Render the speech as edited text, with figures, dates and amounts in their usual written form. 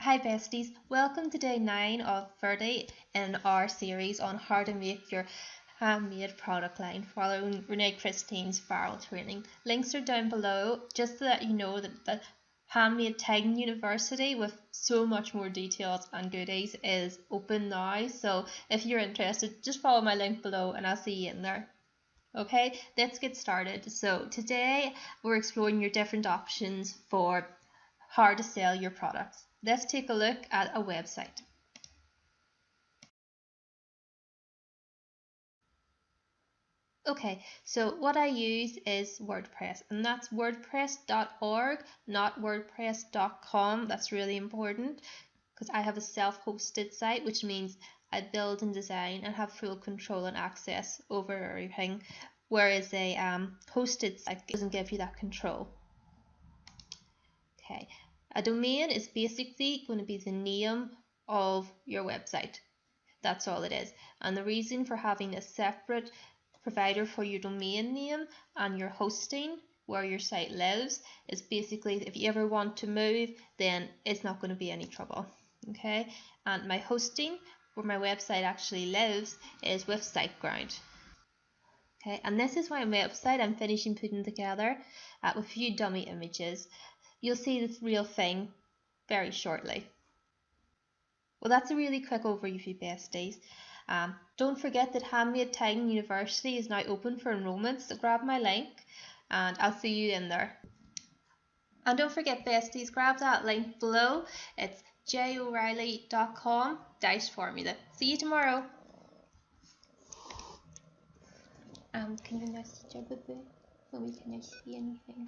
Hi besties, welcome to day 9 of 30 in our series on how to make your handmade product line following Renae Christine's viral training. Links are down below just to let you know that the Handmade University with so much more details and goodies is open now, so if you're interested just follow my link below and I'll see you in there. Okay, let's get started. So today we're exploring your different options for how to sell your products. Let's take a look at a website. Okay, so what I use is WordPress, and that's wordpress.org, not wordpress.com. That's really important because I have a self-hosted site, which means I build and design and have full control and access over everything, whereas a hosted site doesn't give you that control. Okay, a domain is basically going to be the name of your website. That's all it is. And the reason for having a separate provider for your domain name and your hosting where your site lives is basically if you ever want to move, then it's not going to be any trouble. Okay, and my hosting where my website actually lives is with SiteGround. Okay, and this is my website I'm finishing putting together with a few dummy images. You'll see this real thing very shortly. Well, that's a really quick overview, besties. Don't forget that Handmade University is now open for enrollment, so grab my link and I'll see you in there. And don't forget, besties, grab that link below. It's joreilly.com/formula. See you tomorrow. Can you now switch over the so we can see anything?